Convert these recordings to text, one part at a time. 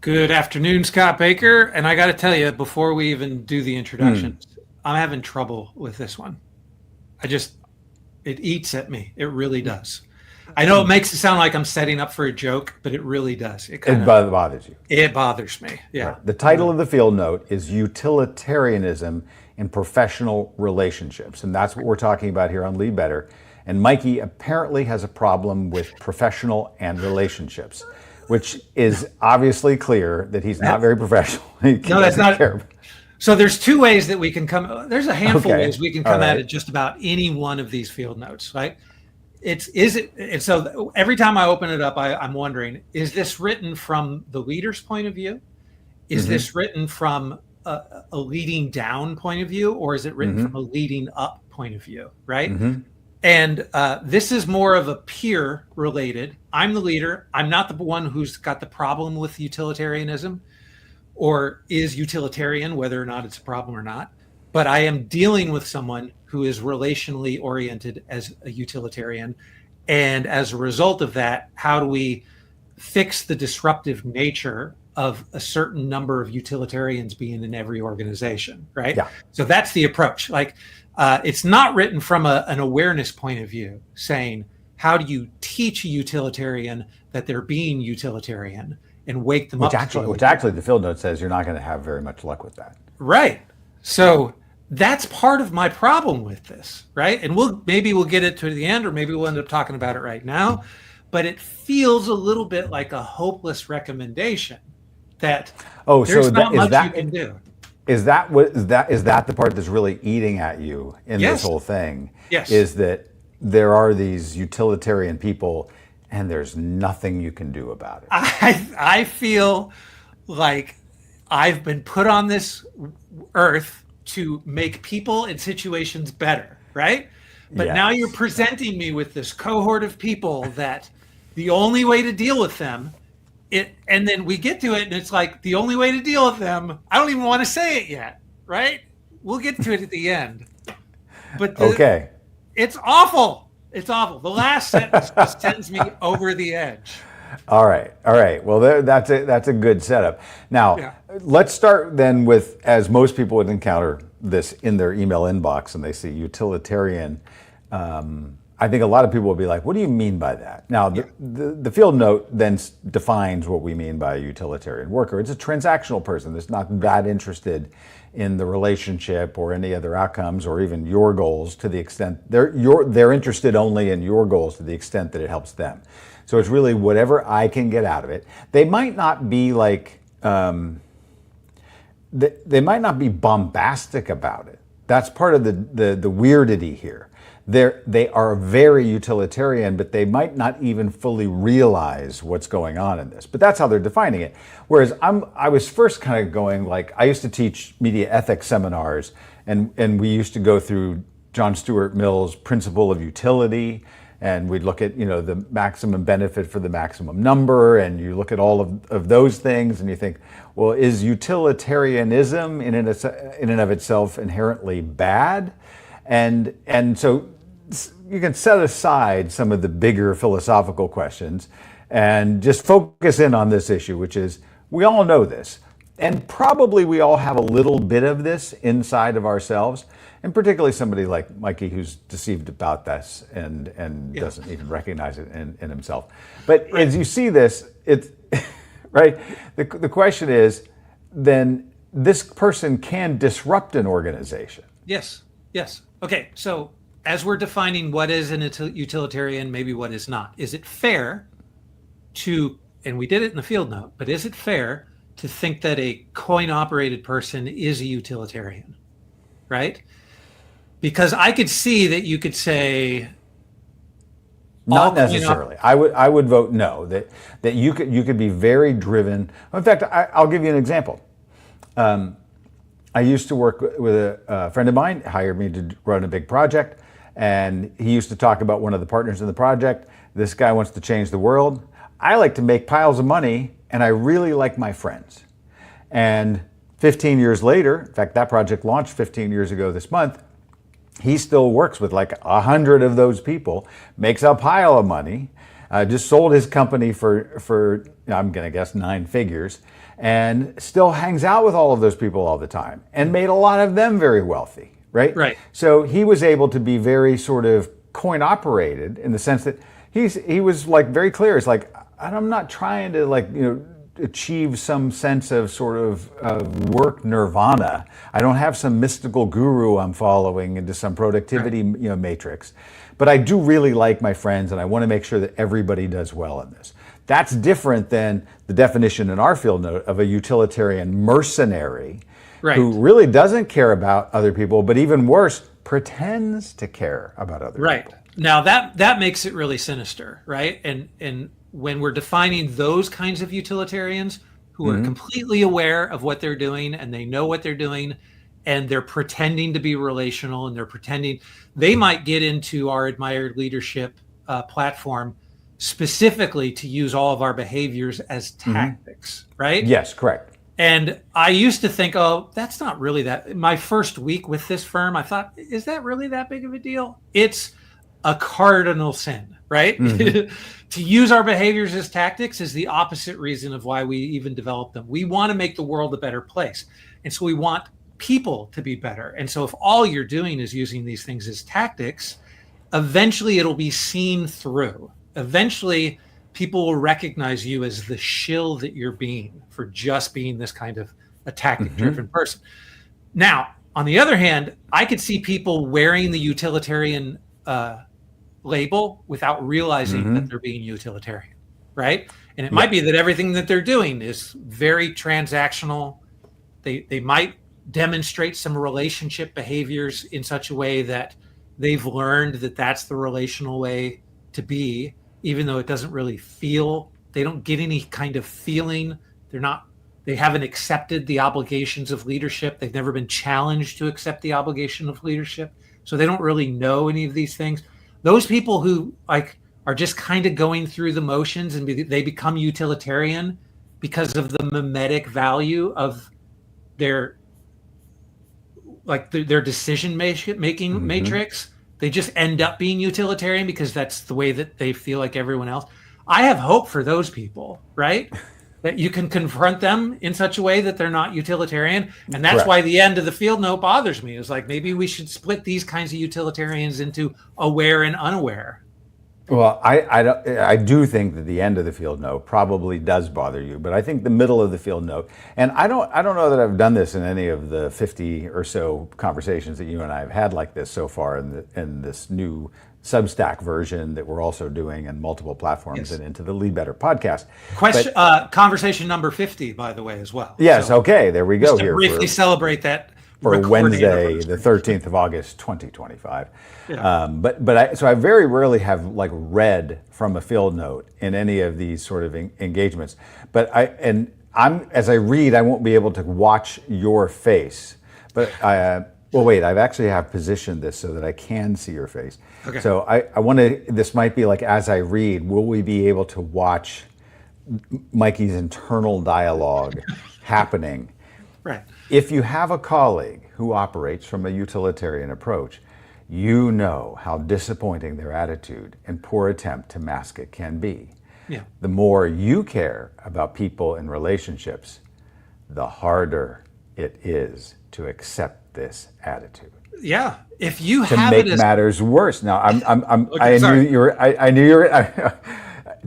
Good afternoon, Scott Baker. And I got to tell you, before we even do the Hmm. introductions, I'm having trouble with this one. I just, it eats at me. It really does. I know it makes it sound like I'm setting up for a joke, but it really does. It bothers you. It bothers me. Right. Yeah. The title of the field note is Utilitarianism in Professional Relationships. And that's what we're talking about here on Lead Better. And Mikey apparently has a problem with professional and relationships, which is obviously clear that he's not very professional. He No, that's doesn't not. care. So there's two ways that we can come. There's a handful of Okay. ways we can All come at right. it just about any one of these field notes, right? Is it, and so every time I open it up, I'm wondering, is this written from the leader's point of view? Is Mm-hmm. this written from a leading down point of view, or is it written Mm-hmm. from a leading up point of view? Right. Mm-hmm. And this is more of a peer related. I'm the leader. I'm not the one who's got the problem with utilitarianism or is utilitarian, whether or not it's a problem or not. But I am dealing with someone who is relationally oriented as a utilitarian. And as a result of that, how do we fix the disruptive nature of a certain number of utilitarians being in every organization, right? Yeah. So that's the approach. Like, it's not written from an awareness point of view, saying, how do you teach a utilitarian that they're being utilitarian and wake them Which up? actually, the field note says you're not going to have very much luck with that. Right. So that's part of my problem with this, right? And we'll get it to the end, or maybe we'll end up talking about it right now. But it feels a little bit like a hopeless recommendation that Oh, there's so not is much you that can do. is that the part that's really eating at you in this Yes. whole thing? Yes. Is that there are these utilitarian people and there's nothing you can do about it. I feel like I've been put on this earth to make people and situations better, right? But now you're Yes. presenting me with this cohort of people that the only way to deal with them, and then we get to it and it's like the only way to deal with them, I don't even want to say it yet, right? We'll get to it at the end. But Okay. it's awful. It's awful. The last sentence just sends me over the edge. All right. All right. Well, that's a good setup. Now, Yeah. let's start then with, as most people would encounter this in their email inbox and they see utilitarian. I think a lot of people will be like, what do you mean by that? Now, the field note then defines what we mean by a utilitarian worker. It's a transactional person that's not that interested in the relationship or any other outcomes or even your goals to the extent they're interested only in your goals to the extent that it helps them. So it's really whatever I can get out of it. They might not be like, they might not be bombastic about it. That's part of the weirdity here. They are very utilitarian, but they might not even fully realize what's going on in this. But that's how they're defining it. Whereas I was first kind of going like, I used to teach media ethics seminars, and we used to go through John Stuart Mill's principle of utility, and we'd look at the maximum benefit for the maximum number, and you look at all of those things, and you think, well, is utilitarianism in and of itself inherently bad? And so you can set aside some of the bigger philosophical questions and just focus in on this issue, which is we all know this. And probably we all have a little bit of this inside of ourselves, and particularly somebody like Mikey who's deceived about this and doesn't even recognize it in himself. But as you see this, it's right. The question is, then this person can disrupt an organization. Yes. Yes. Okay. So as we're defining what is an utilitarian, maybe what is not, is it fair to, and we did it in the field note, but is it fair to think that a coin operated person is a utilitarian, right? Because I could see that you could say, Not necessarily. I would vote no. That you could be very driven. In fact, I'll give you an example. I used to work with a friend of mine, hired me to run a big project, and he used to talk about one of the partners in the project. This guy wants to change the world. I like to make piles of money, and I really like my friends. And 15 years later, in fact, that project launched 15 years ago this month, he still works with like 100 of those people, makes a pile of money, just sold his company for I'm going to guess 9 figures, and still hangs out with all of those people all the time, and made a lot of them very wealthy, right? Right. So he was able to be very sort of coin operated in the sense that he was like very clear. It's like, I'm not trying to achieve some sense of sort of work nirvana. I don't have some mystical guru I'm following into some productivity matrix, but I do really like my friends, and I want to make sure that everybody does well in this. That's different than the definition in our field note of a utilitarian mercenary, Right. who really doesn't care about other people, but even worse, pretends to care about other people. Now that makes it really sinister, right? And when we're defining those kinds of utilitarians who are completely aware of what they're doing, and they know what they're doing, and they're pretending to be relational, and they're pretending, they might get into our admired leadership platform specifically to use all of our behaviors as tactics, right? Yes, correct. And I used to think, oh, that's not really that. My first week with this firm, I thought, is that really that big of a deal? It's a cardinal sin, right? To use our behaviors as tactics is the opposite reason of why we even develop them. We want to make the world a better place. And so we want people to be better. And so if all you're doing is using these things as tactics, eventually it'll be seen through. Eventually people will recognize you as the shill that you're being for just being this kind of a tactic-driven person. Now, on the other hand, I could see people wearing the utilitarian label without realizing that they're being utilitarian, right? And it might be that everything that they're doing is very transactional. They might demonstrate some relationship behaviors in such a way that they've learned that that's the relational way to be, even though it doesn't really feel, they don't get any kind of feeling. They haven't accepted the obligations of leadership. They've never been challenged to accept the obligation of leadership. So they don't really know any of these things. Those people who are just kind of going through the motions, and they become utilitarian because of the mimetic value of their decision making matrix. They just end up being utilitarian because that's the way that they feel like everyone else. I have hope for those people, right? That you can confront them in such a way that they're not utilitarian. And that's why the end of the field note bothers me. It's like, maybe we should split these kinds of utilitarians into aware and unaware. Well, I do think that the end of the field note probably does bother you, but I think the middle of the field note, and I don't know that I've done this in any of the 50 or so conversations that you and I have had like this so far in this new Substack version that we're also doing in multiple platforms and into the Lead Better podcast. Conversation number 50, by the way, as well. Yes, so, okay, there we go. Just to briefly celebrate that. For Wednesday, the 13th of August, 2025. Yeah. So I very rarely have read from a field note in any of these sort of engagements. But as I read, I won't be able to watch your face. But wait, I've actually positioned this so that I can see your face. Okay. So I want to. This might be as I read. Will we be able to watch Mikey's internal dialogue happening? Right. If you have a colleague who operates from a utilitarian approach, you know how disappointing their attitude and poor attempt to mask it can be. Yeah. The more you care about people and relationships, the harder it is to accept this attitude. Yeah. If you to make matters worse. Now, I knew you were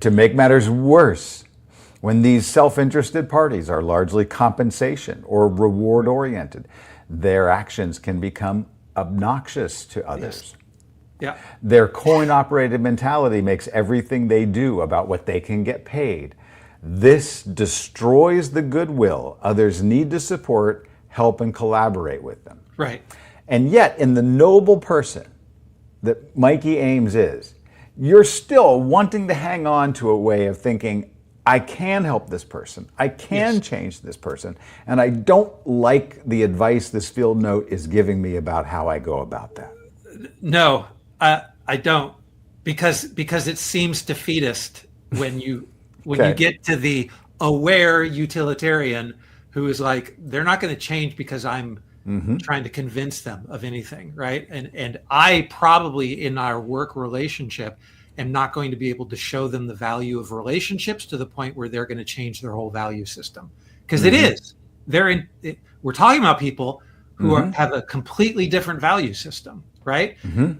to make matters worse. When these self-interested parties are largely compensation or reward-oriented, their actions can become obnoxious to others. Yes. Yeah. Their coin-operated mentality makes everything they do about what they can get paid. This destroys the goodwill others need to support, help, and collaborate with them. Right. And yet, in the noble person that Mikey Ames is, you're still wanting to hang on to a way of thinking, I can help this person. I can change this person. And I don't like the advice this field note is giving me about how I go about that. No, I don't. Because it seems defeatist when you get to the aware utilitarian who is like, they're not going to change because I'm trying to convince them of anything, right? And I probably in our work relationship am not going to be able to show them the value of relationships to the point where they're going to change their whole value system. Because it is. We're talking about people who have a completely different value system, right?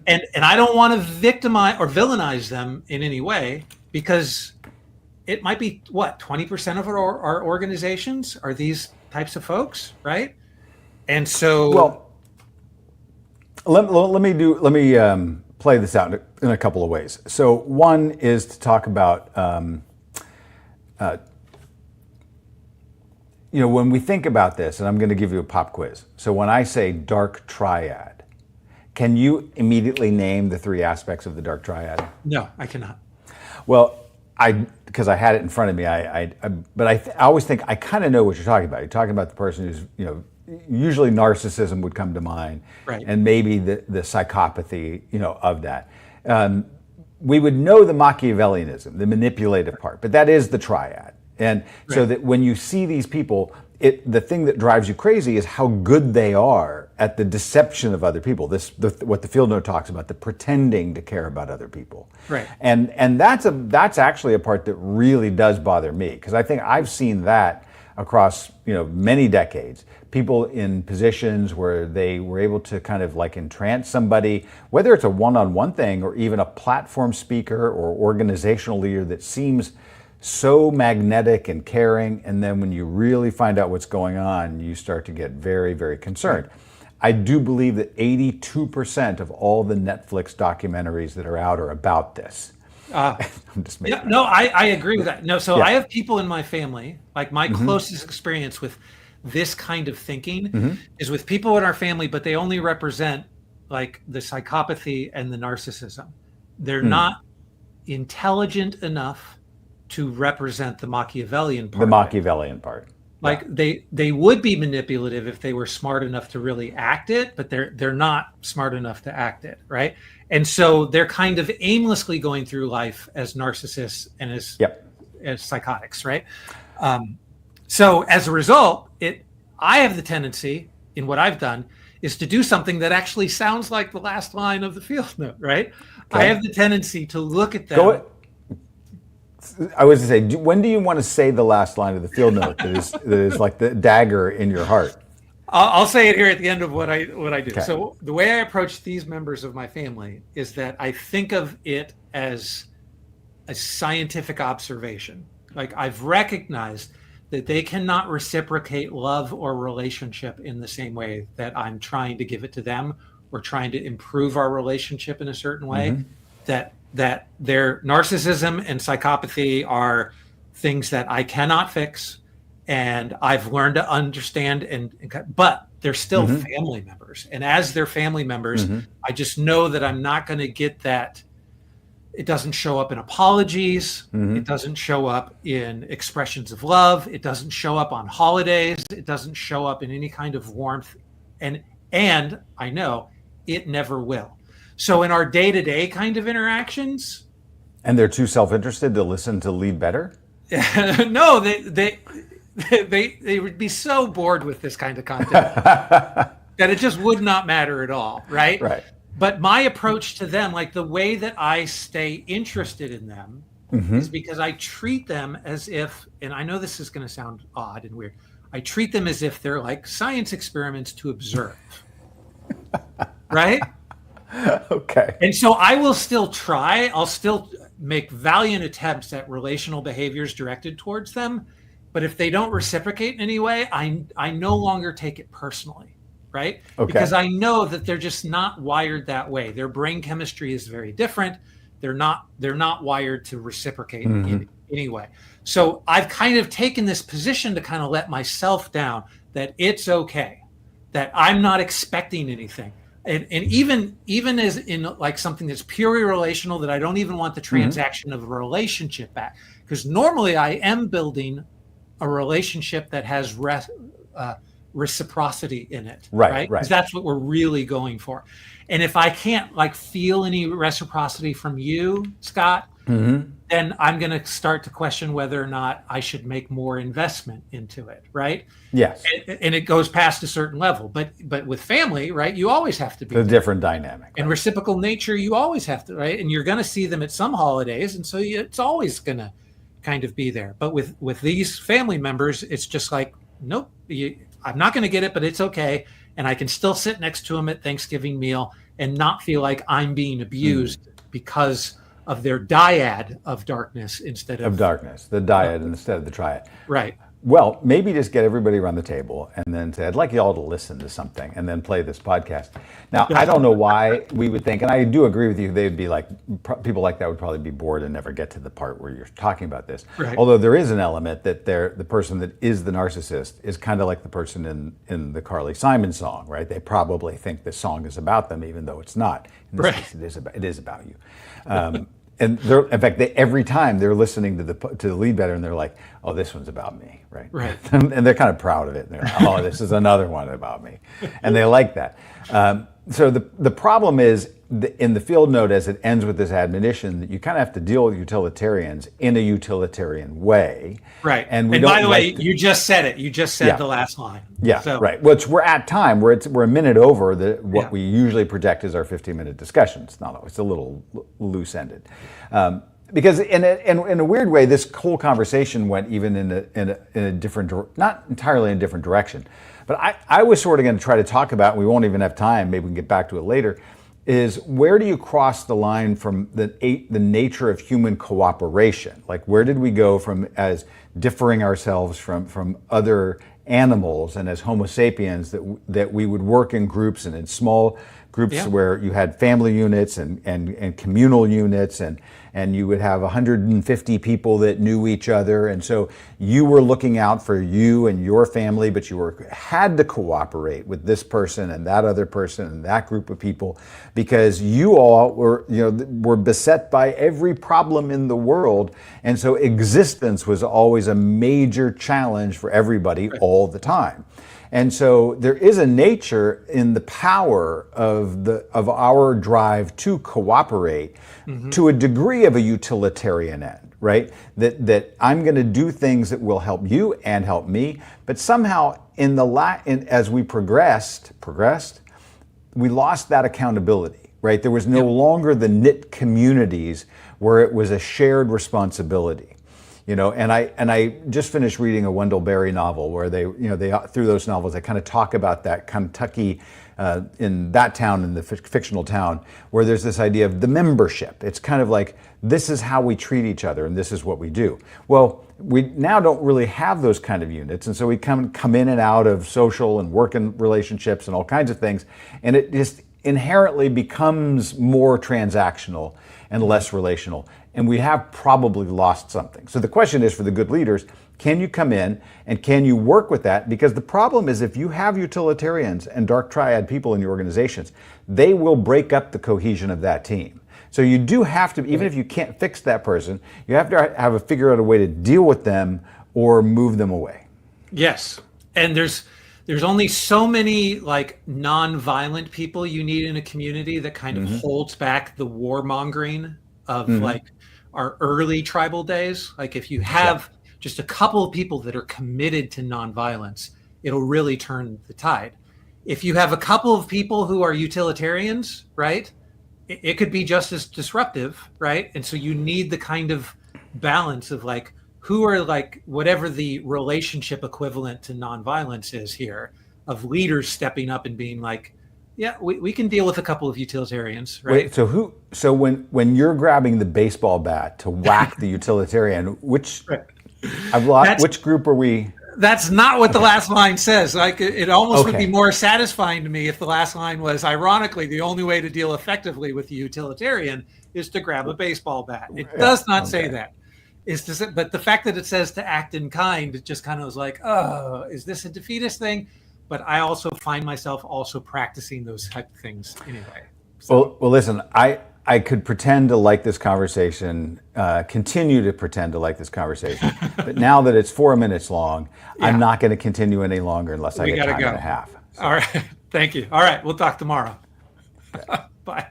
And I don't want to victimize or villainize them in any way, because it might be 20% of our organizations are these types of folks, right? And so, let me play this out in a couple of ways. So one is to talk about, when we think about this, and I'm going to give you a pop quiz. So when I say dark triad, can you immediately name the three aspects of the dark triad? No, I cannot. Well, because I had it in front of me, but I always think I kind of know what you're talking about. You're talking about the person who's, usually narcissism would come to mind, right? And maybe the psychopathy, of that. We would know the Machiavellianism, the manipulative part, but that is the triad. And so that when you see these people, the thing that drives you crazy is how good they are at the deception of other people. What the field note talks about, the pretending to care about other people. Right. And that's actually a part that really does bother me, because I think I've seen that across many decades. People in positions where they were able to kind of like entrance somebody, whether it's a one-on-one thing or even a platform speaker or organizational leader that seems so magnetic and caring, and then when you really find out what's going on, you start to get very, very concerned. I do believe that 82% of all the Netflix documentaries that are out are about this. I'm just making no, I agree with that. No, so I have people in my family, like my closest experience with this kind of thinking is with people in our family, but they only represent like the psychopathy and the narcissism. They're not intelligent enough to represent the Machiavellian part. The Machiavellian part. Like they would be manipulative if they were smart enough to really act it, but they're not smart enough to act it, right? And so they're kind of aimlessly going through life as narcissists and as psychotics, right? So as a result, I have the tendency in what I've done is to do something that actually sounds like the last line of the field note, right? Okay. I have the tendency to look at them. I was going to say, when do you want to say the last line of the field note that is like the dagger in your heart? I'll say it here at the end of what I do. Okay. So the way I approach these members of my family is that I think of it as a scientific observation. Like I've recognized that they cannot reciprocate love or relationship in the same way that I'm trying to give it to them or trying to improve our relationship in a certain way. That their narcissism and psychopathy are things that I cannot fix, and I've learned to understand, but they're still family members. And as their family members, I just know that I'm not going to get that. It doesn't show up in apologies. It doesn't show up in expressions of love. It doesn't show up on holidays. It doesn't show up in any kind of warmth. And I know it never will. So in our day-to-day kind of interactions, and they're too self-interested to listen to lead better. No, they would be so bored with this kind of content that it just would not matter at all, right? Right. But my approach to them, like the way that I stay interested in them, is because I treat them as if, and I know this is going to sound odd and weird, I treat them as if they're like science experiments to observe, right? Okay. And so I will still try. I'll still make valiant attempts at relational behaviors directed towards them. But if they don't reciprocate in any way, I no longer take it personally, right? Okay. Because I know that they're just not wired that way. Their brain chemistry is very different. They're not wired to reciprocate in any way. So I've kind of taken this position to kind of let myself down, that it's okay, that I'm not expecting anything. And even as in like something that's purely relational, that I don't even want the transaction of a relationship back, because normally I am building a relationship that has reciprocity in it. Right. Because that's what we're really going for. And if I can't like feel any reciprocity from you, Scott, then I'm going to start to question whether or not I should make more investment into it. Right. Yes. And it goes past a certain level. But with family, right, you always have to be a different dynamic. And reciprocal nature, you always have to, right? And you're going to see them at some holidays. And so it's always going to kind of be there. But with these family members, it's just like, nope, I'm not going to get it, but it's okay. And I can still sit next to them at Thanksgiving meal and not feel like I'm being abused because of their dyad of darkness instead of darkness, the dyad instead of the triad. Right. Well, maybe just get everybody around the table and then say, I'd like you all to listen to something and then play this podcast. Now, I don't know why we would think, and I do agree with you, they'd be like, people like that would probably be bored and never get to the part where you're talking about this. Right. Although there is an element that the person that is the narcissist is kind of like the person in the Carly Simon song, right? They probably think this song is about them, even though it's not. In this case, it is about you. And in fact, every time they're listening to the lead better, and they're like, "Oh, this one's about me," right? Right. And they're kind of proud of it. And they're like, "Oh, this is another one about me," and they like that. So the problem is in the field note, as it ends with this admonition, that you kind of have to deal with utilitarians in a utilitarian way. Right. And by the way, you just said it. You just said the last line. Yeah. So. Right. Which we're at time. We're a minute over what we usually project as our 15-minute discussion. It's not. It's a little loose-ended. Because in a weird way, this whole conversation went even in a different, not entirely in a different direction. But I was sort of going to try to talk about, and we won't even have time, maybe we can get back to it later, is where do you cross the line from the nature of human cooperation? Like, where did we go from as differing ourselves from other animals and as Homo sapiens that we would work in groups and in small groups where you had family units and communal units and you would have 150 people that knew each other, and so you were looking out for you and your family, but you had to cooperate with this person and that other person and that group of people because you all were beset by every problem in the world, and so existence was always a major challenge for everybody all the time. And so there is a nature in the power of our drive to cooperate to a degree of a utilitarian end, right? That I'm going to do things that will help you and help me, but somehow as we progressed, we lost that accountability, right? There was no longer the knit communities where it was a shared responsibility. And I just finished reading a Wendell Berry novel where they through those novels, they kind of talk about that Kentucky, in that town, in the fictional town, where there's this idea of the membership. It's kind of like, this is how we treat each other and this is what we do. Well, we now don't really have those kind of units. And so we come in and out of social and working relationships and all kinds of things. And it just inherently becomes more transactional and less relational. And we have probably lost something. So the question is, for the good leaders, can you come in and can you work with that? Because the problem is, if you have utilitarians and dark triad people in your organizations, they will break up the cohesion of that team. So you do have to, even if you can't fix that person, you have to figure out a way to deal with them or move them away. Yes. And there's only so many like non-violent people you need in a community that kind of holds back the warmongering of like our early tribal days. Like, if you have just a couple of people that are committed to nonviolence, it'll really turn the tide. If you have a couple of people who are utilitarians, right, it could be just as disruptive, right? And so you need the kind of balance of like, who are like, whatever the relationship equivalent to nonviolence is here, of leaders stepping up and being like, yeah, we can deal with a couple of utilitarians, right? Wait, so when you're grabbing the baseball bat to whack the utilitarian, which group are we? That's not what the last line says. Like, it almost would be more satisfying to me if the last line was, ironically, the only way to deal effectively with the utilitarian is to grab a baseball bat. It does not say that. But the fact that it says to act in kind, it just kind of was like, oh, is this a defeatist thing? But I also find myself also practicing those type of things anyway. So. Well, listen, I could pretend to like this conversation, continue to pretend to like this conversation, but now that it's 4 minutes long, I'm not going to continue any longer unless I get time and a half. So. All right. Thank you. All right. We'll talk tomorrow. Bye.